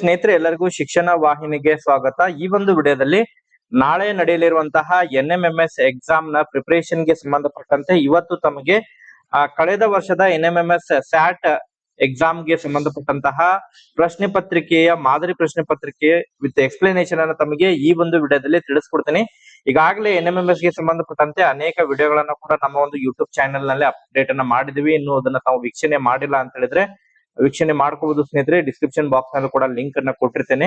ಸ್ನೇಹಿತರೆ, ಎಲ್ಲರಿಗೂ ಶಿಕ್ಷಣ ವಾಹಿನಿಗೆ ಸ್ವಾಗತ. ಈ ಒಂದು ವಿಡಿಯೋದಲ್ಲಿ ನಾಳೆ ನಡೆಯಲಿರುವಂತಹ NMMS ಎಕ್ಸಾಮ್ ನ ಪ್ರಿಪರೇಷನ್ ಗೆ ಸಂಬಂಧಪಟ್ಟಂತೆ ಇವತ್ತು ತಮಗೆ ಕಳೆದ ವರ್ಷದ NMMS ಸ್ಯಾಟ್ ಎಕ್ಸಾಮ್ ಗೆ ಸಂಬಂಧಪಟ್ಟಂತಹ ಪ್ರಶ್ನೆ ಪತ್ರಿಕೆಯ ಮಾದರಿ ಪ್ರಶ್ನೆ ಪತ್ರಿಕೆ ವಿತ್ ಎಕ್ಸ್ಪ್ಲನೇಷನ್ ಅನ್ನು ತಮಗೆ ಈ ಒಂದು ವಿಡಿಯೋದಲ್ಲಿ ತಿಳಿಸ್ಕೊಡ್ತೀನಿ. ಈಗಾಗಲೇ NMMS ಗೆ ಸಂಬಂಧಪಟ್ಟಂತೆ ಅನೇಕ ವಿಡಿಯೋಗಳನ್ನ ಕೂಡ ನಮ್ಮ ಒಂದು ಯೂಟ್ಯೂಬ್ ಚಾನೆಲ್ ನಲ್ಲಿ ಅಪ್ಡೇಟ್ ಅನ್ನ ಮಾಡಿದ್ವಿ. ಇನ್ನು ಅದನ್ನ ತಾವು ವೀಕ್ಷಣೆ ಮಾಡಿಲ್ಲ ಅಂತ ಹೇಳಿದ್ರೆ ವೀಕ್ಷಣೆ ಮಾಡ್ಕೋಬಹುದು ಸ್ನೇಹಿತರೆ. ಡಿಸ್ಕ್ರಿಪ್ಷನ್ ಬಾಕ್ಸ್ ನಲ್ಲಿ ಕೂಡ ಲಿಂಕ್ ಅನ್ನ ಕೊಟ್ಟಿರ್ತೇನೆ.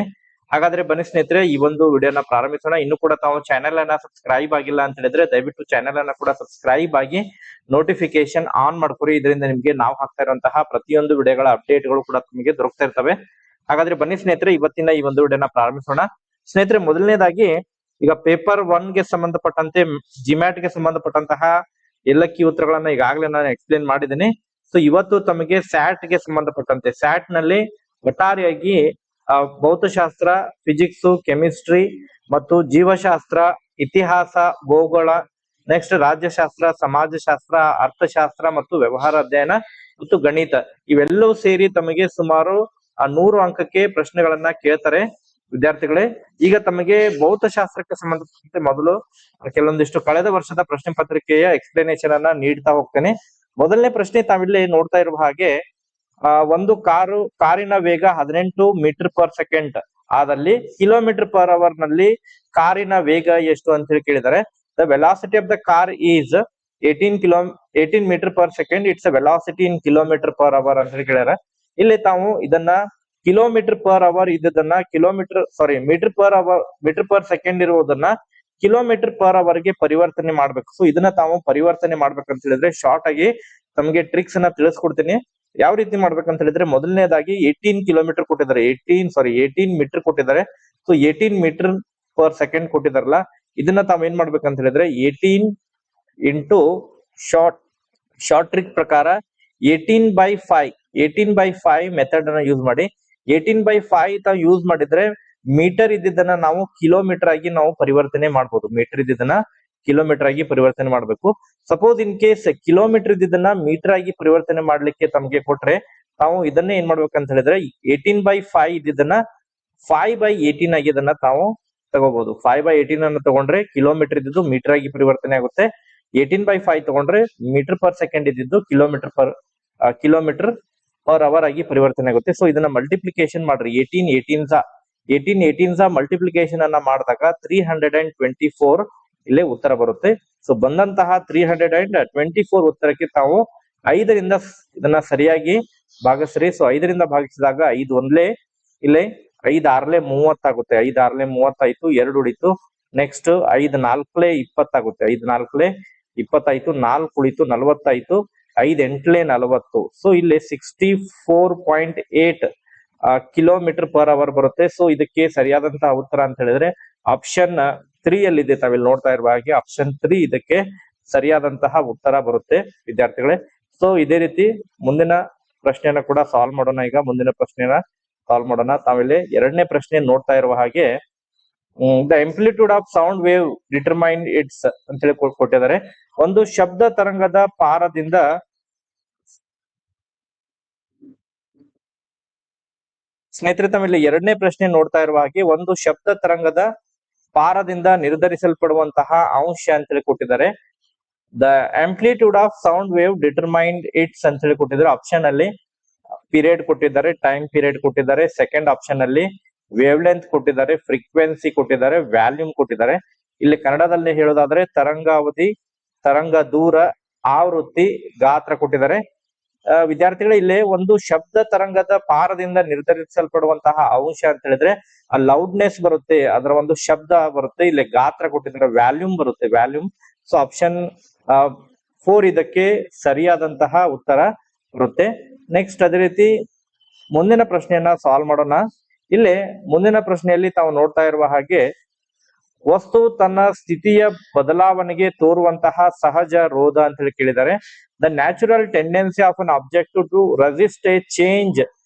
ಹಾಗಾದ್ರೆ ಬನ್ನಿ ಸ್ನೇಹಿತರೆ, ಈ ಒಂದು ವಿಡಿಯೋನ ಪ್ರಾರಂಭಿಸೋಣ. ಇನ್ನು ಕೂಡ ತಾವು ಚಾನೆಲ್ ಅನ್ನ ಸಬ್ಸ್ಕ್ರೈಬ್ ಆಗಿಲ್ಲ ಅಂತ ಹೇಳಿದ್ರೆ ದಯವಿಟ್ಟು ಚಾನೆಲ್ ಅನ್ನ ಕೂಡ ಸಬ್ಸ್ಕ್ರೈಬ್ ಆಗಿ ನೋಟಿಫಿಕೇಶನ್ ಆನ್ ಮಾಡ್ಕೊರಿ. ಇದರಿಂದ ನಿಮ್ಗೆ ನಾವು ಹಾಕ್ತಾ ಇರುವಂತಹ ಪ್ರತಿಯೊಂದು ವಿಡಿಯೋಗಳ ಅಪ್ಡೇಟ್ ಗಳು ಕೂಡ ನಿಮಗೆ ದೊರಕ್ತಾ ಇರ್ತವೆ. ಹಾಗಾದ್ರೆ ಬನ್ನಿ ಸ್ನೇಹಿತರೆ, ಇವತ್ತಿನ ಈ ಒಂದು ವಿಡಿಯೋನ ಪ್ರಾರಂಭಿಸೋಣ. ಸ್ನೇಹಿತರೆ, ಮೊದಲನೇದಾಗಿ ಈಗ ಪೇಪರ್ 1 ಗೆ ಸಂಬಂಧಪಟ್ಟಂತೆ ಜಿಮ್ಯಾಟ್ ಗೆ ಸಂಬಂಧಪಟ್ಟಂತಹ ಎಲ್ಲ ಕೀ ಉತ್ತರಗಳನ್ನ ಈಗಾಗಲೇ ನಾನು ಎಕ್ಸ್ಪ್ಲೇನ್ ಮಾಡಿದ್ದೀನಿ. ಸೊ ಇವತ್ತು ತಮಗೆ ಸ್ಯಾಟ್ ಗೆ ಸಂಬಂಧಪಟ್ಟಂತೆ ಸ್ಯಾಟ್ ನಲ್ಲಿ ಒಟ್ಟಾರೆಯಾಗಿ ಭೌತಶಾಸ್ತ್ರ, ಫಿಸಿಕ್ಸ್, ಕೆಮಿಸ್ಟ್ರಿ ಮತ್ತು ಜೀವಶಾಸ್ತ್ರ, ಇತಿಹಾಸ, ಭೂಗೋಳ, ನೆಕ್ಸ್ಟ್ ರಾಜ್ಯಶಾಸ್ತ್ರ, ಸಮಾಜಶಾಸ್ತ್ರ, ಅರ್ಥಶಾಸ್ತ್ರ ಮತ್ತು ವ್ಯವಹಾರ ಅಧ್ಯಯನ ಮತ್ತು ಗಣಿತ ಇವೆಲ್ಲವೂ ಸೇರಿ ತಮಗೆ ಸುಮಾರು 100 ಅಂಕಕ್ಕೆ ಪ್ರಶ್ನೆಗಳನ್ನ ಕೇಳ್ತಾರೆ ವಿದ್ಯಾರ್ಥಿಗಳೇ. ಈಗ ತಮಗೆ ಭೌತಶಾಸ್ತ್ರಕ್ಕೆ ಸಂಬಂಧಪಟ್ಟಂತೆ ಮೊದಲು ಕೆಲವೊಂದಿಷ್ಟು ಕಳೆದ ವರ್ಷದ ಪ್ರಶ್ನೆ ಪತ್ರಿಕೆಯ ಎಕ್ಸ್ಪ್ಲನೇಷನ್ ಅನ್ನ ನೀಡ್ತಾ ಹೋಗ್ತೇನೆ. ಮೊದಲನೇ ಪ್ರಶ್ನೆ ತಾವಿಲ್ಲಿ ನೋಡ್ತಾ ಇರುವ ಹಾಗೆ ಒಂದು ಕಾರಿನ ವೇಗ 18 ಮೀಟರ್ ಪರ್ ಸೆಕೆಂಡ್ ಆದಲ್ಲಿ ಕಿಲೋಮೀಟರ್ ಪರ್ ಅವರ್ ನಲ್ಲಿ ಕಾರಿನ ವೇಗ ಎಷ್ಟು ಅಂತ ಹೇಳಿ ಕೇಳಿದ್ದಾರೆ. The velocity of the car is 18 metre per second. Its velocity in kilometre per hour ಅಂತ ಹೇಳಿ ಕೇಳಿದಾರೆ. ಇಲ್ಲಿ ತಾವು ಇದನ್ನ ಕಿಲೋಮೀಟರ್ ಪರ್ ಅವರ್ ಇದ್ದದನ್ನ ಮೀಟರ್ ಪರ್ ಸೆಕೆಂಡ್ ಇರುವುದನ್ನ ಕಿಲೋಮೀಟರ್ ಪರ್ ಅವರ್ ಗೆ ಪರಿವರ್ತನೆ ಮಾಡ್ಬೇಕು. ಸೊ ಇದನ್ನ ತಾವು ಪರಿವರ್ತನೆ ಮಾಡ್ಬೇಕಂತ ಹೇಳಿದ್ರೆ ಶಾರ್ಟ್ ಆಗಿ ತಮಗೆ ಟ್ರಿಕ್ಸ್ ಅನ್ನ ತಿಳಿಸ್ಕೊಡ್ತೀನಿ. ಯಾವ ರೀತಿ ಮಾಡ್ಬೇಕಂತ ಹೇಳಿದ್ರೆ, ಮೊದಲನೇದಾಗಿ 18 ಕಿಲೋಮೀಟರ್ ಕೊಟ್ಟಿದ್ದಾರೆ, 18 ಮೀಟರ್ ಕೊಟ್ಟಿದ್ದಾರೆ. ಸೊ 18 ಮೀಟರ್ ಪರ್ ಸೆಕೆಂಡ್ ಕೊಟ್ಟಿದಾರಲ್ಲ, ಇದನ್ನ ತಾವ್ ಏನ್ ಮಾಡ್ಬೇಕಂತ ಹೇಳಿದ್ರೆ 18 ಇಂಟು ಶಾರ್ಟ್ ಟ್ರಿಕ್ ಪ್ರಕಾರ 18/5 ಮೆಥಡ್ ಅನ್ನ ಯೂಸ್ ಮಾಡಿ 18/5 ತಾವು ಯೂಸ್ ಮಾಡಿದ್ರೆ ಮೀಟರ್ ಇದ್ದಿದ್ದನ್ನ ನಾವು ಕಿಲೋಮೀಟರ್ ಆಗಿ ನಾವು ಪರಿವರ್ತನೆ ಮಾಡ್ಬೋದು. ಮೀಟರ್ ಇದ್ದಿದ್ದನ್ನ ಕಿಲೋಮೀಟರ್ ಆಗಿ ಪರಿವರ್ತನೆ ಮಾಡ್ಬೇಕು. ಸಪೋಸ್ ಇನ್ ಕೇಸ್ ಕಿಲೋಮೀಟರ್ ಇದ್ದಿದ್ದನ್ನ ಮೀಟರ್ ಆಗಿ ಪರಿವರ್ತನೆ ಮಾಡ್ಲಿಕ್ಕೆ ತಮಗೆ ಕೊಟ್ರೆ ತಾವು ಇದನ್ನೇ ಏನ್ ಮಾಡ್ಬೇಕಂತ ಹೇಳಿದ್ರೆ 18/5 ಇದ್ದಿದ್ದನ್ನ 5/18 ಆಗಿ ಇದನ್ನ ತಾವು ತಗೋಬಹುದು. 5/18 ಅನ್ನ ತಗೊಂಡ್ರೆ ಕಿಲೋಮೀಟರ್ ಇದ್ದಿದ್ದು ಮೀಟರ್ ಆಗಿ ಪರಿವರ್ತನೆ ಆಗುತ್ತೆ. 18/5 ತಗೊಂಡ್ರೆ ಮೀಟರ್ ಪರ್ ಸೆಕೆಂಡ್ ಇದ್ದಿದ್ದು ಕಿಲೋಮೀಟರ್ ಪರ್ ಅವರ್ ಆಗಿ ಪರಿವರ್ತನೆ ಆಗುತ್ತೆ. ಸೊ ಇದನ್ನ ಮಲ್ಟಿಪ್ಲಿಕೇಶನ್ ಮಾಡ್ರಿ. 18 ಮಲ್ಟಿಪ್ಲಿಕೇಶನ್ ಅನ್ನ ಮಾಡಿದಾಗ 324 ಇಲ್ಲೇ ಉತ್ತರ ಬರುತ್ತೆ. ಸೊ ಬಂದಂತಹ 324 ಉತ್ತರಕ್ಕೆ ತಾವು 5ರಿಂದ ಇದನ್ನ ಸರಿಯಾಗಿ ಭಾಗಿಸ್ರಿ. ಸೊ 5ರಿಂದ ಭಾಗಿಸಿದಾಗ 5 ಒಂದ್ಲೆ ಇಲ್ಲೇ 5 6 30 ಆಗುತ್ತೆ. 5 6 30 ಆಯ್ತು, 2 ಉಳಿತು. ನೆಕ್ಸ್ಟ್ 5 4 20 ಆಗುತ್ತೆ. 5 4 20 ಆಯ್ತು, 4 ಉಳಿತು 40 ಆಯ್ತು, 5 8 40. ಸೊ ಇಲ್ಲಿ 64.8 ಕಿಲೋಮೀಟರ್ ಪರ್ ಅವರ್ ಬರುತ್ತೆ. ಸೊ ಇದಕ್ಕೆ ಸರಿಯಾದಂತಹ ಉತ್ತರ ಅಂತ ಹೇಳಿದ್ರೆ ಆಪ್ಷನ್ 3 ಅಲ್ಲಿದೆ. ತಾವಿಲ್ಲಿ ನೋಡ್ತಾ ಇರುವ ಹಾಗೆ ಆಪ್ಷನ್ 3 ಇದಕ್ಕೆ ಸರಿಯಾದಂತಹ ಉತ್ತರ ಬರುತ್ತೆ ವಿದ್ಯಾರ್ಥಿಗಳೇ. ಸೊ ಇದೇ ರೀತಿ ಮುಂದಿನ ಪ್ರಶ್ನೆಯನ್ನ ಕೂಡ ಸಾಲ್ವ್ ಮಾಡೋಣ. ಈಗ ಮುಂದಿನ ಪ್ರಶ್ನೆಯನ್ನ ಸಾಲ್ವ್ ಮಾಡೋಣ. ತಾವಿಲ್ಲಿ 2ನೇ ಪ್ರಶ್ನೆ ನೋಡ್ತಾ ಇರುವ ಹಾಗೆ the amplitude of sound wave determine it's ಅಂತ ಹೇಳಿ ಕೊಟ್ಟಿದ್ದಾರೆ. ಒಂದು ಶಬ್ದ ತರಂಗದ ಪಾರದಿಂದ ಸ್ನೇಹಿತರೆ, ತಾವಿಲ್ಲಿ 2ನೇ ಪ್ರಶ್ನೆ ನೋಡ್ತಾ ಇರುವ ಹಾಗೆ ಒಂದು ಶಬ್ದ ತರಂಗದ ಪಾರದಿಂದ ನಿರ್ಧರಿಸಲ್ಪಡುವಂತಹ ಅಂಶ ಅಂತ ಹೇಳಿ ಕೊಟ್ಟಿದ್ದಾರೆ. The amplitude of sound wave determined it's ಅಂತ ಹೇಳಿ ಕೊಟ್ಟಿದ್ದಾರೆ. ಆಪ್ಷನ್ ಅಲ್ಲಿ ಪೀರಿಯಡ್ ಕೊಟ್ಟಿದ್ದಾರೆ, ಟೈಮ್ ಪೀರಿಯಡ್ ಕೊಟ್ಟಿದ್ದಾರೆ. ಸೆಕೆಂಡ್ ಆಪ್ಷನ್ ಅಲ್ಲಿ ವೇವ್ ಲೆಂತ್ ಕೊಟ್ಟಿದ್ದಾರೆ, ಫ್ರೀಕ್ವೆನ್ಸಿ ಕೊಟ್ಟಿದ್ದಾರೆ, ವ್ಯಾಲ್ಯೂಮ್ ಕೊಟ್ಟಿದ್ದಾರೆ. ಇಲ್ಲಿ ಕನ್ನಡದಲ್ಲಿ ಹೇಳೋದಾದ್ರೆ ತರಂಗಾವಧಿ, ತರಂಗ ದೂರ, ಆವೃತ್ತಿ, ಗಾತ್ರ ಕೊಟ್ಟಿದ್ದಾರೆ. ವಿದ್ಯಾರ್ಥಿಗಳು ಇಲ್ಲಿ ಒಂದು ಶಬ್ದ ತರಂಗದ ಪಾರದಿಂದ ನಿರ್ಧರಿಸಲ್ಪಡುವಂತಹ ಅಂಶ ಅಂತ ಹೇಳಿದ್ರೆ ಆ ಲೌಡ್ನೆಸ್ ಬರುತ್ತೆ, ಅದರ ಒಂದು ಶಬ್ದ ಬರುತ್ತೆ. ಇಲ್ಲಿ ಗಾತ್ರ ಕೊಟ್ಟಿದ್ರೆ ವ್ಯಾಲ್ಯೂಮ್ ಬರುತ್ತೆ, ವ್ಯಾಲ್ಯೂಮ್. ಸೊ ಆಪ್ಷನ್ 4 ಇದಕ್ಕೆ ಸರಿಯಾದಂತಹ ಉತ್ತರ ಬರುತ್ತೆ. ನೆಕ್ಸ್ಟ್ ಅದೇ ರೀತಿ ಮುಂದಿನ ಪ್ರಶ್ನೆಯನ್ನ ಸಾಲ್ವ್ ಮಾಡೋಣ. ಇಲ್ಲಿ ಮುಂದಿನ ಪ್ರಶ್ನೆಯಲ್ಲಿ ತಾವು ನೋಡ್ತಾ ಇರುವ ಹಾಗೆ ವಸ್ತು ತನ್ನ ಸ್ಥಿತಿಯ ಬದಲಾವಣೆಗೆ ತೋರುವಂತಹ ಸಹಜ ರೋಧ ಅಂತ ಹೇಳಿ ಕೇಳಿದ್ದಾರೆ. The natural tendency of an object to resist a change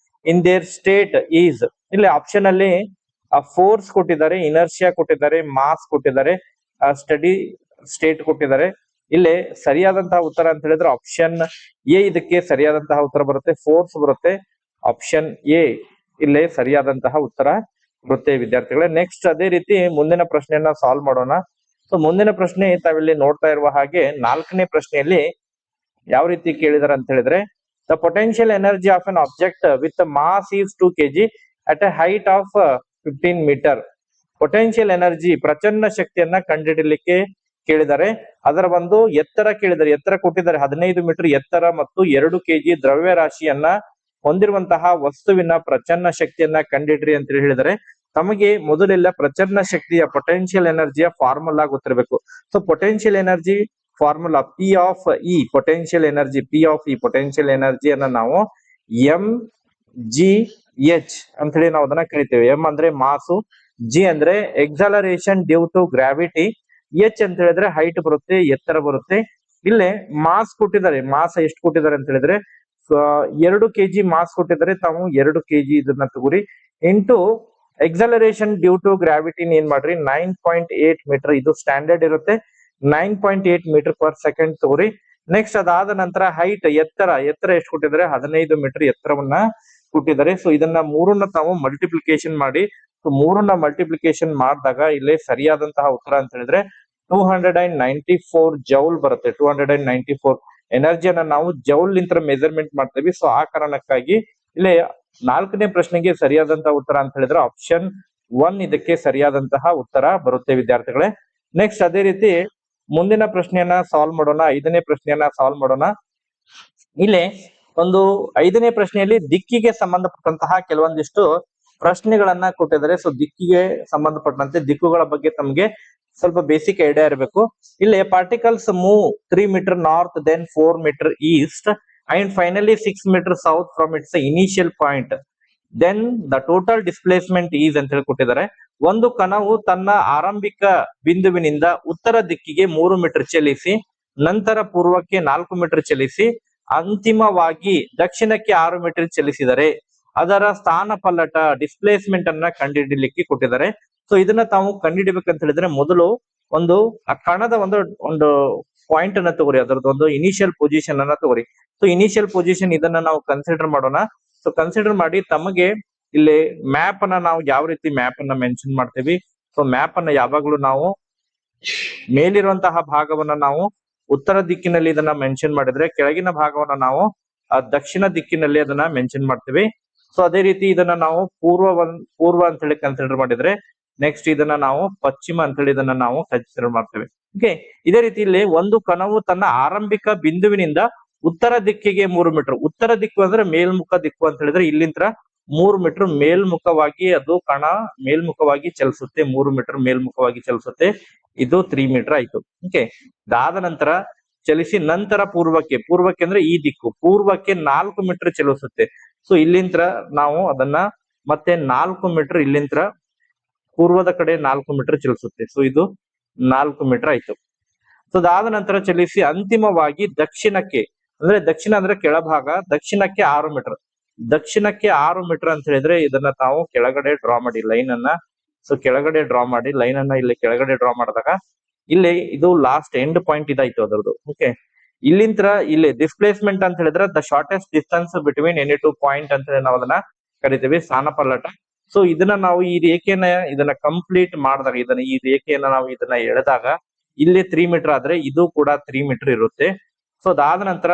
in their state is. ಇಲ್ಲಿ ಆಪ್ಷನ್ ಅಲ್ಲಿ ಫೋರ್ಸ್ ಕೊಟ್ಟಿದ್ದಾರೆ, ಇನರ್ಷಿಯಾ ಕೊಟ್ಟಿದ್ದಾರೆ, ಮಾಸ್ ಕೊಟ್ಟಿದ್ದಾರೆ, ಸ್ಟಡಿ ಸ್ಟೇಟ್ ಕೊಟ್ಟಿದ್ದಾರೆ. ಇಲ್ಲಿ ಸರಿಯಾದಂತಹ ಉತ್ತರ ಅಂತ ಹೇಳಿದ್ರೆ ಆಪ್ಷನ್ ಎ ಇದಕ್ಕೆ ಸರಿಯಾದಂತಹ ಉತ್ತರ ಬರುತ್ತೆ, ಫೋರ್ಸ್ ಬರುತ್ತೆ. ಆಪ್ಷನ್ ಎ ಇಲ್ಲೇ ಸರಿಯಾದಂತಹ ಉತ್ತರ ಬರುತ್ತೆ ವಿದ್ಯಾರ್ಥಿಗಳೇ. ನೆಕ್ಸ್ಟ್ ಅದೇ ರೀತಿ ಮುಂದಿನ ಪ್ರಶ್ನೆಯನ್ನ ಸಾಲ್ವ್ ಮಾಡೋಣ. ಸೊ ಮುಂದಿನ ಪ್ರಶ್ನೆ ತಾವಿಲ್ಲಿ ನೋಡ್ತಾ ಇರುವ ಹಾಗೆ 4ನೇ ಪ್ರಶ್ನೆಯಲ್ಲಿ ಯಾವ ರೀತಿ ಕೇಳಿದಾರೆ ಅಂತ ಹೇಳಿದ್ರೆ, the potential energy of an object with mass is 2 kg at a height of 15 metre. Potential energy ಪ್ರಚನ್ನ ಶಕ್ತಿಯನ್ನ ಕಂಡುಹಿಡಿಯಲಿಕ್ಕೆ ಕೇಳಿದ್ದಾರೆ. ಅದರ ಒಂದು ಎತ್ತರ ಕೇಳಿದ್ದಾರೆ. ಎತ್ತರ ಕೊಟ್ಟಿದ್ದಾರೆ 15 ಮೀಟರ್ ಎತ್ತರ ಮತ್ತು 2 kg ದ್ರವ್ಯ ರಾಶಿಯನ್ನ ಹೊಂದಿರುವಂತಹ ವಸ್ತುವಿನ ಪ್ರಚನ್ನ ಶಕ್ತಿಯನ್ನ ಕಂಡುಹಿಡ್ರಿ ಅಂತ ಹೇಳಿದರೆ, ತಮಗೆ ಮೊದಲೆಲ್ಲ ಪ್ರಚನ್ನ ಶಕ್ತಿಯ ಪೊಟೆನ್ಶಿಯಲ್ ಎನರ್ಜಿಯ ಫಾರ್ಮುಲಾ ಗೊತ್ತಿರಬೇಕು. So potential energy formula P of E, potential energy P of E, potential ಎನರ್ಜಿಯನ್ನ ನಾವು ಎಂ ಜಿ ಎಚ್ ಅಂತ ಹೇಳಿ ನಾವು ಅದನ್ನ ಕರಿತೇವೆ. ಎಂ ಅಂದ್ರೆ ಮಾಸು, ಜಿ ಅಂದ್ರೆ acceleration due to gravity, H ಅಂತ ಹೇಳಿದ್ರೆ ಹೈಟ್ ಬರುತ್ತೆ, ಎತ್ತರ ಬರುತ್ತೆ. ಇಲ್ಲೇ ಮಾಸ್ ಕೊಟ್ಟಿದ್ದಾರೆ. ಮಾಸ್ ಎಷ್ಟು ಕೊಟ್ಟಿದ್ದಾರೆ ಅಂತ ಹೇಳಿದ್ರೆ 2 kg ಮಾಸ್ ಕೊಟ್ಟಿದ್ದಾರೆ. ತಾವು 2 kg ಇದನ್ನ ತಗೋರಿ into acceleration due to gravity ಏನ್ ಮಾಡ್ರಿ 9.8 ಮೀಟರ್, ಇದು ಸ್ಟ್ಯಾಂಡರ್ಡ್ ಇರುತ್ತೆ. 9.8 ಮೀಟರ್ ಪರ್ ಸೆಕೆಂಡ್ ತಗೋರಿ. ನೆಕ್ಸ್ಟ್ ಅದಾದ ನಂತರ ಹೈಟ್ ಎತ್ತರ ಎಷ್ಟು ಕೊಟ್ಟಿದ್ದಾರೆ 15 ಮೀಟರ್ ಎತ್ತರವನ್ನ ಕೊಟ್ಟಿದ್ದಾರೆ. ಸೊ ಇದನ್ನ ಮೂರನ್ನ ತಾವು ಮಲ್ಟಿಪ್ಲಿಕೇಶನ್ ಮಾಡಿ, ಸೊ ಮೂರನ್ನ ಮಲ್ಟಿಪ್ಲಿಕೇಶನ್ ಮಾಡಿದಾಗ ಇಲ್ಲೇ ಸರಿಯಾದಂತಹ ಉತ್ತರ ಅಂತ ಹೇಳಿದ್ರೆ 294 ಜೌಲ್ ಬರುತ್ತೆ. 294 ಎನರ್ಜಿಯನ್ನ ನಾವು ಜೌಲ್ ನಿಂತ ಮೆಜರ್ಮೆಂಟ್ ಮಾಡ್ತೇವೆ. ಸೊ ಆ ಕಾರಣಕ್ಕಾಗಿ ಇಲ್ಲೇ 4ನೇ ಪ್ರಶ್ನೆಗೆ ಸರಿಯಾದಂತಹ ಉತ್ತರ ಅಂತ ಹೇಳಿದ್ರೆ ಆಪ್ಷನ್ 1 ಇದಕ್ಕೆ ಸರಿಯಾದಂತಹ ಉತ್ತರ ಬರುತ್ತೆ ವಿದ್ಯಾರ್ಥಿಗಳೇ. ನೆಕ್ಸ್ಟ್ ಅದೇ ರೀತಿ ಮುಂದಿನ ಪ್ರಶ್ನೆಯನ್ನ ಸಾಲ್ವ್ ಮಾಡೋಣ. 5ನೇ ಪ್ರಶ್ನೆಯನ್ನ ಸಾಲ್ವ್ ಮಾಡೋಣ. ಇಲ್ಲೇ ಒಂದು 5ನೇ ಪ್ರಶ್ನೆಯಲ್ಲಿ ದಿಕ್ಕಿಗೆ ಸಂಬಂಧಪಟ್ಟಂತಹ ಕೆಲವೊಂದಿಷ್ಟು ಪ್ರಶ್ನೆಗಳನ್ನ ಕೊಟ್ಟಿದ್ದಾರೆ. ಸೊ ದಿಕ್ಕಿಗೆ ಸಂಬಂಧಪಟ್ಟಂತೆ ದಿಕ್ಕುಗಳ ಬಗ್ಗೆ ತಮಗೆ ಸ್ವಲ್ಪ ಬೇಸಿಕ್ ಐಡಿಯಾ ಇರಬೇಕು. ಇಲ್ಲಿ particles move 3 meter north, then 4 meter east and finally 6 meter south from its initial point, then the total displacement is ಅಂತ ಹೇಳಿ ಕೊಟ್ಟಿದ್ದಾರೆ. ಒಂದು ಕಣವು ತನ್ನ ಆರಂಭಿಕ ಬಿಂದುವಿನಿಂದ ಉತ್ತರ ದಿಕ್ಕಿಗೆ 3 ಮೀಟರ್ ಚಲಿಸಿ, ನಂತರ ಪೂರ್ವಕ್ಕೆ 4 ಮೀಟರ್ ಚಲಿಸಿ, ಅಂತಿಮವಾಗಿ ದಕ್ಷಿಣಕ್ಕೆ 6 ಮೀಟರ್ ಚಲಿಸಿದರೆ ಅದರ ಸ್ಥಾನ ಪಲ್ಲಟ ಡಿಸ್ಪ್ಲೇಸ್ಮೆಂಟ್ ಅನ್ನ ಕಂಡುಹಿಡಿಯಲಿಕ್ಕೆ ಕೊಟ್ಟಿದ್ದಾರೆ. ಸೊ ಇದನ್ನ ತಾವು ಕಂಡುಹಿಡಿಬೇಕಂತ ಹೇಳಿದ್ರೆ ಮೊದಲು ಒಂದು ಆ ಕಣದ ಒಂದು ಪಾಯಿಂಟ್ ಅನ್ನ ತಗೋರಿ, ಅದರದ್ದು ಒಂದು ಇನಿಷಿಯಲ್ ಪೊಸಿಷನ್ ಅನ್ನ ತಗೋರಿ. ಸೊ ಇನಿಷಿಯಲ್ ಪೊಸಿಷನ್ ಇದನ್ನ ನಾವು ಕನ್ಸಿಡರ್ ಮಾಡೋಣ. ಸೊ ಕನ್ಸಿಡರ್ ಮಾಡಿ ತಮಗೆ ಇಲ್ಲಿ ಮ್ಯಾಪ್ ಅನ್ನ ನಾವು ಯಾವ ರೀತಿ ಮ್ಯಾಪ್ ಅನ್ನ ಮೆನ್ಷನ್ ಮಾಡ್ತೇವಿ. ಸೊ ಮ್ಯಾಪ್ ಅನ್ನ ಯಾವಾಗ್ಲೂ ನಾವು ಮೇಲಿರುವಂತಹ ಭಾಗವನ್ನ ನಾವು ಉತ್ತರ ದಿಕ್ಕಿನಲ್ಲಿ ಇದನ್ನ ಮೆನ್ಷನ್ ಮಾಡಿದ್ರೆ, ಕೆಳಗಿನ ಭಾಗವನ್ನ ನಾವು ದಕ್ಷಿಣ ದಿಕ್ಕಿನಲ್ಲಿ ಅದನ್ನ ಮೆನ್ಷನ್ ಮಾಡ್ತೀವಿ. ಸೊ ಅದೇ ರೀತಿ ಇದನ್ನ ನಾವು ಪೂರ್ವ ಅಂತ ಹೇಳಿ ಕನ್ಸಿಡರ್ ಮಾಡಿದ್ರೆ, ನೆಕ್ಸ್ಟ್ ಇದನ್ನ ನಾವು ಪಶ್ಚಿಮ ಅಂತ ಹೇಳಿ ಇದನ್ನ ನಾವು ಕನ್ಸಿಡರ್ ಮಾಡ್ತೇವೆ. ಓಕೆ, ಇದೇ ರೀತಿ ಇಲ್ಲಿ ಒಂದು ಕಣವು ತನ್ನ ಆರಂಭಿಕ ಬಿಂದುವಿನಿಂದ ಉತ್ತರ ದಿಕ್ಕಿಗೆ 3 ಮೀಟರ್, ಉತ್ತರ ದಿಕ್ಕು ಅಂದ್ರೆ ಮೇಲ್ಮುಖ ದಿಕ್ಕು ಅಂತ ಹೇಳಿದ್ರೆ ಇಲ್ಲಿಂದ 3 ಮೀಟರ್ ಮೇಲ್ಮುಖವಾಗಿ ಅದು ಕಣ ಮೇಲ್ಮುಖವಾಗಿ ಚಲಿಸುತ್ತೆ. 3 ಮೀಟರ್ ಮೇಲ್ಮುಖವಾಗಿ ಚಲಿಸುತ್ತೆ. ಇದು 3 ಮೀಟರ್ ಆಯ್ತು. ಓಕೆ, ಇದಾದ ನಂತರ ಚಲಿಸಿ ನಂತರ ಪೂರ್ವಕ್ಕೆ ಅಂದ್ರೆ ಈ ದಿಕ್ಕು, ಪೂರ್ವಕ್ಕೆ 4 ಮೀಟರ್ ಚಲಿಸುತ್ತೆ. ಸೊ ಇಲ್ಲಿಂದ ನಾವು ಅದನ್ನ ಮತ್ತೆ 4 ಮೀಟರ್ ಇಲ್ಲಿಂದ ಪೂರ್ವದ ಕಡೆ 4 ಮೀಟರ್ ಚಲಿಸುತ್ತೆ. ಸೊ ಇದು 4 ಮೀಟರ್ ಆಯ್ತು. ಸೊ ಅದಾದ ನಂತರ ಚಲಿಸಿ ಅಂತಿಮವಾಗಿ ದಕ್ಷಿಣಕ್ಕೆ ಅಂದ್ರೆ ದಕ್ಷಿಣ ಅಂದ್ರೆ ಕೆಳಭಾಗ, ದಕ್ಷಿಣಕ್ಕೆ 6 ಮೀಟರ್, ದಕ್ಷಿಣಕ್ಕೆ 6 ಮೀಟರ್ ಅಂತ ಹೇಳಿದ್ರೆ ಇದನ್ನ ತಾವು ಕೆಳಗಡೆ ಡ್ರಾ ಮಾಡಿ ಲೈನ್ ಅನ್ನ. ಸೊ ಕೆಳಗಡೆ ಡ್ರಾ ಮಾಡಿ ಲೈನ್ ಅನ್ನ ಇಲ್ಲಿ ಕೆಳಗಡೆ ಡ್ರಾ ಮಾಡಿದಾಗ ಇಲ್ಲಿ ಇದು ಲಾಸ್ಟ್ ಎಂಡ್ ಪಾಯಿಂಟ್ ಇದಾಯ್ತು ಅದರದ್ದು. ಓಕೆ, ಇಲ್ಲಿಂದ ಇಲ್ಲಿ ಡಿಸ್ಪ್ಲೇಸ್ಮೆಂಟ್ ಅಂತ ಹೇಳಿದ್ರೆ the shortest distance between any two point ಅಂತ ಹೇಳಿ ನಾವು ಅದನ್ನ ಕರಿತೀವಿ, ಸ್ಥಾನ ಪಲ್ಲಟ. ಸೊ ಇದನ್ನ ನಾವು ಈ ರೇಖೆಯನ್ನ ಇದನ್ನ ಕಂಪ್ಲೀಟ್ ಮಾಡಿದಾಗ ಈ ರೇಖೆಯನ್ನ ನಾವು ಇದನ್ನ ಎಳೆದಾಗ ಇಲ್ಲಿ 3 ಮೀಟರ್ ಆದ್ರೆ ಇದು ಕೂಡ 3 ಮೀಟರ್ ಇರುತ್ತೆ. ಸೊ ಅದಾದ ನಂತರ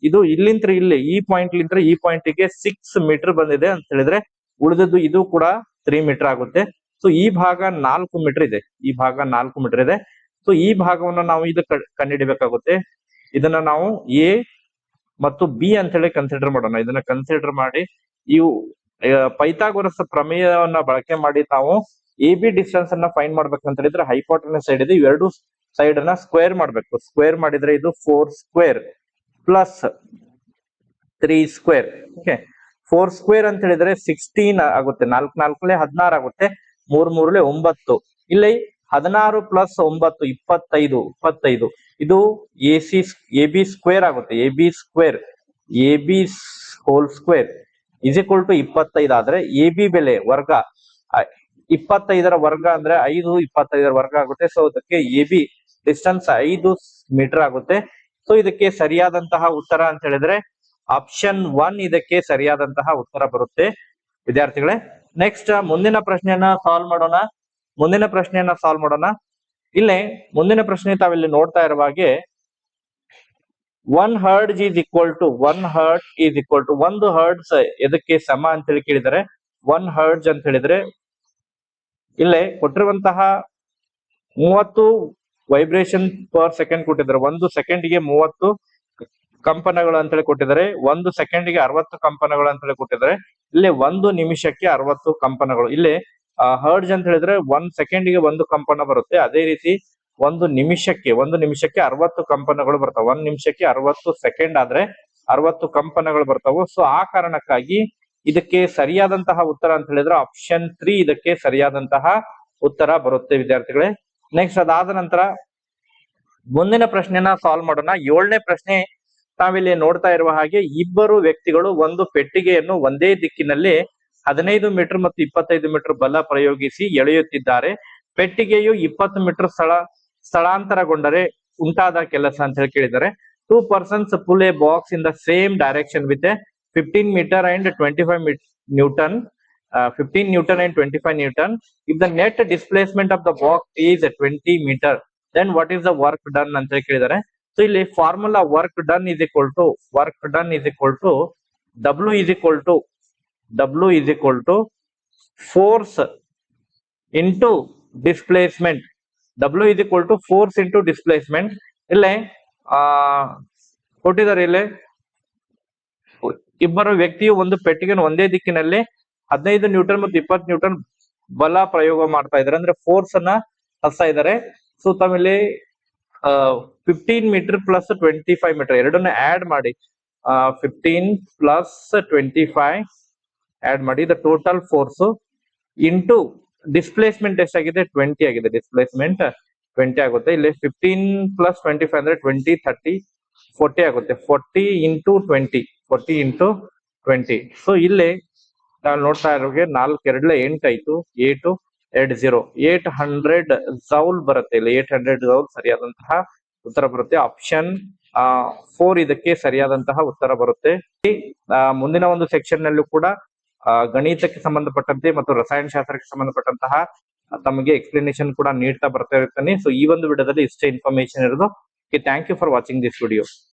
ಇದು ಇಲ್ಲಿಂದ ಇಲ್ಲಿ ಈ ಪಾಯಿಂಟ್ ಈ ಪಾಯಿಂಟ್ ಗೆ 6 ಮೀಟರ್ ಬಂದಿದೆ ಅಂತ ಹೇಳಿದ್ರೆ ಉಳಿದದ್ದು ಇದು ಕೂಡ 3 ಮೀಟರ್ ಆಗುತ್ತೆ. ಸೊ ಈ ಭಾಗ 4 ಮೀಟರ್ ಇದೆ, ಈ ಭಾಗ 4 ಮೀಟರ್ ಇದೆ. ಸೊ ಈ ಭಾಗವನ್ನ ನಾವು ಇದು ಕಂಡುಹಿಡಿಬೇಕಾಗುತ್ತೆ. ಇದನ್ನ ನಾವು ಎ ಮತ್ತು ಬಿ ಅಂತ ಹೇಳಿ ಕನ್ಸಿಡರ್ ಮಾಡೋಣ. ಇದನ್ನ ಕನ್ಸಿಡರ್ ಮಾಡಿ ಇವು ಪೈಥಾಗೋರಸ್ ಪ್ರಮೇಯವನ್ನ ಬಳಕೆ ಮಾಡಿ ನಾವು ಎ ಬಿ ಡಿಸ್ಟೆನ್ಸ್ ಅನ್ನ ಫೈಂಡ್ ಮಾಡ್ಬೇಕಂತ ಹೇಳಿದ್ರೆ ಹೈಪೋಟೆನಸ್ ಸೈಡ್ ಇದೆ, ಇವೆರಡು ಸೈಡ್ ಅನ್ನ ಸ್ಕ್ವೇರ್ ಮಾಡ್ಬೇಕು. ಸ್ಕ್ವೇರ್ ಮಾಡಿದ್ರೆ ಇದು 4 square plus 3 square. Okay, 4 square ಅಂತ ಹೇಳಿದ್ರೆ 16 ಆಗುತ್ತೆ, 4 4 16 ಆಗುತ್ತೆ, 3 3 9. ಇಲ್ಲಿ 16 ಪ್ಲಸ್ 9 25. ಇದು ಎ ಬಿ ಸ್ಕ್ವೇರ್ ಆಗುತ್ತೆ. A B whole square is equal to 25 ಆದ್ರೆ ಎ ಬಿ ಬೆಲೆ ವರ್ಗ 25ರ ವರ್ಗ ಅಂದ್ರೆ 5, 25ರ ವರ್ಗ ಆಗುತ್ತೆ. ಸೊ ಅದಕ್ಕೆ ಎ ಬಿ ಡಿಸ್ಟೆನ್ಸ್ 5 ಮೀಟರ್ ಆಗುತ್ತೆ. ಸೊ ಇದಕ್ಕೆ ಸರಿಯಾದಂತಹ ಉತ್ತರ ಅಂತ ಹೇಳಿದ್ರೆ ಆಪ್ಷನ್ 1 ಇದಕ್ಕೆ ಸರಿಯಾದಂತಹ ಉತ್ತರ ಬರುತ್ತೆ. ವಿದ್ಯಾರ್ಥಿಗಳೇ. ನೆಕ್ಸ್ಟ್ ಮುಂದಿನ ಪ್ರಶ್ನೆಯನ್ನ ಸಾಲ್ವ್ ಮಾಡೋಣ. ಇಲ್ಲೇ ಮುಂದಿನ ಪ್ರಶ್ನೆ ತಾವಿಲ್ಲಿ ನೋಡ್ತಾ ಇರುವ ಹಾಗೆ 1 hertz is equal to 1 hertz ಎದಕ್ಕೆ ಸಮ ಅಂತ ಹೇಳಿ ಕೇಳಿದರೆ 1 hertz ಅಂತ ಹೇಳಿದ್ರೆ ಇಲ್ಲೇ ಕೊಟ್ಟಿರುವಂತಹ 30 ವೈಬ್ರೇಷನ್ ಪರ್ ಸೆಕೆಂಡ್ ಕೊಟ್ಟಿದ್ದಾರೆ. 1 ಸೆಕೆಂಡ್ಗೆ 30 ಕಂಪನಗಳು ಅಂತ ಹೇಳಿ ಕೊಟ್ಟಿದ್ದಾರೆ. 1 ಸೆಕೆಂಡ್ಗೆ 60 ಕಂಪನಗಳು ಅಂತ ಹೇಳಿ ಕೊಟ್ಟಿದ್ದಾರೆ. ಇಲ್ಲಿ 1 ನಿಮಿಷಕ್ಕೆ 60 ಕಂಪನಗಳು. ಇಲ್ಲಿ ಹರ್ಡ್ಜ್ ಅಂತ ಹೇಳಿದ್ರೆ 1 ಸೆಕೆಂಡ್ಗೆ 1 ಕಂಪನ ಬರುತ್ತೆ. ಅದೇ ರೀತಿ 1 ನಿಮಿಷಕ್ಕೆ 60 ಕಂಪನಗಳು ಬರ್ತಾವೆ. 1 ನಿಮಿಷಕ್ಕೆ 60 ಸೆಕೆಂಡ್ ಆದ್ರೆ 60 ಕಂಪನಗಳು ಬರ್ತಾವೆ. ಸೊ ಆ ಕಾರಣಕ್ಕಾಗಿ ಇದಕ್ಕೆ ಸರಿಯಾದಂತಹ ಉತ್ತರ ಅಂತ ಹೇಳಿದ್ರೆ ಆಪ್ಷನ್ 3 ಇದಕ್ಕೆ ಸರಿಯಾದಂತಹ ಉತ್ತರ ಬರುತ್ತೆ ವಿದ್ಯಾರ್ಥಿಗಳೇ. ನೆಕ್ಸ್ಟ್ ಅದಾದ ನಂತರ ಮುಂದಿನ ಪ್ರಶ್ನೆನ ಸಾಲ್ವ್ ಮಾಡೋಣ. 7ನೇ ಪ್ರಶ್ನೆ ತಾವಿಲ್ಲಿ ನೋಡ್ತಾ ಇರುವ ಹಾಗೆ ಇಬ್ಬರು ವ್ಯಕ್ತಿಗಳು ಒಂದು ಪೆಟ್ಟಿಗೆಯನ್ನು ಒಂದೇ ದಿಕ್ಕಿನಲ್ಲಿ 15 ಮೀಟರ್ ಮತ್ತು 25 ಮೀಟರ್ ಬಲ ಪ್ರಯೋಗಿಸಿ ಎಳೆಯುತ್ತಿದ್ದಾರೆ. ಪೆಟ್ಟಿಗೆಯು 20 ಮೀಟರ್ ಸ್ಥಳಾಂತರಗೊಂಡರೆ ಉಂಟಾದ ಕೆಲಸ ಅಂತ ಹೇಳಿ ಕೇಳಿದ್ದಾರೆ. 2 persons pull a box in the same direction with a 15 meter and 25 Newton. 15 Newton and 25 Newton. If the net displacement of the box is 20 meter, then what is the work done ಅಂತ ಹೇಳಿ ಕೇಳಿದ್ದಾರೆ. So ಇಲ್ಲಿ formula work done is equal to W is equal to force into displacement. W is equal to force into displacement. ಇಲ್ಲೇ ಕೊಟ್ಟಿದ್ದಾರೆ. ಇಲ್ಲಿ ಇಬ್ಬರು ವ್ಯಕ್ತಿಯು ಒಂದು ಪೆಟ್ಟಿಗೆಯನ್ನು ಒಂದೇ ದಿಕ್ಕಿನಲ್ಲಿ 15 ನ್ಯೂಟನ್ ಮತ್ತು 20 ನ್ಯೂಟನ್ ಬಲ ಪ್ರಯೋಗ ಮಾಡ್ತಾ ಇದ್ದಾರೆ, ಅಂದ್ರೆ ಫೋರ್ಸ್ ಅನ್ನ ಹಚ್ತಾ ಇದ್ದಾರೆ. ಸೊ ತಾವಿಲ್ಲಿ 15 ಮೀಟರ್ ಪ್ಲಸ್ 25 ಮೀಟರ್ ಎರಡನ್ನ ಆಡ್ ಮಾಡಿ 15 ಪ್ಲಸ್ 25 ಆಡ್ ಮಾಡಿ the total force into displacement ಎಷ್ಟಾಗಿದೆ 20 ಆಗಿದೆ. ಡಿಸ್ಪ್ಲೇಸ್ಮೆಂಟ್ 20 ಆಗುತ್ತೆ. ಇಲ್ಲಿ 15 ಪ್ಲಸ್ 25 ಅಂದ್ರೆ 20 30 40 ಆಗುತ್ತೆ. 40 ಇಂಟು 20 ಸೊ ಇಲ್ಲಿ ನಾವು ನೋಡ್ತಾ ಇರೋಗೆ 4 2 8 ಆಯ್ತು. 8 800 ಜೌಲ್ ಬರುತ್ತೆ. ಇಲ್ಲಿ 800 ಜೌಲ್ ಸರಿಯಾದಂತಹ ಉತ್ತರ ಬರುತ್ತೆ. ಆಪ್ಷನ್ 4 ಇದಕ್ಕೆ ಸರಿಯಾದಂತಹ ಉತ್ತರ ಬರುತ್ತೆ. ಮುಂದಿನ ಒಂದು ಸೆಕ್ಷನ್ ನಲ್ಲೂ ಕೂಡ ಗಣಿತಕ್ಕೆ ಸಂಬಂಧಪಟ್ಟಂತೆ ಮತ್ತು ರಸಾಯನಶಾಸ್ತ್ರಕ್ಕೆ ಸಂಬಂಧಪಟ್ಟಂತಹ ತಮಗೆ ಎಕ್ಸ್ಪ್ಲನೇಷನ್ ಕೂಡ ನೀಡ್ತಾ ಬರ್ತಾ ಇರ್ತಾನೆ. ಸೊ ಈ ಒಂದು ವಿಡಿಯೋದಲ್ಲಿ ಇಷ್ಟೇ ಇನ್ಫಾರ್ಮೇಶನ್ ಇರೋದು. Thank you for watching this video.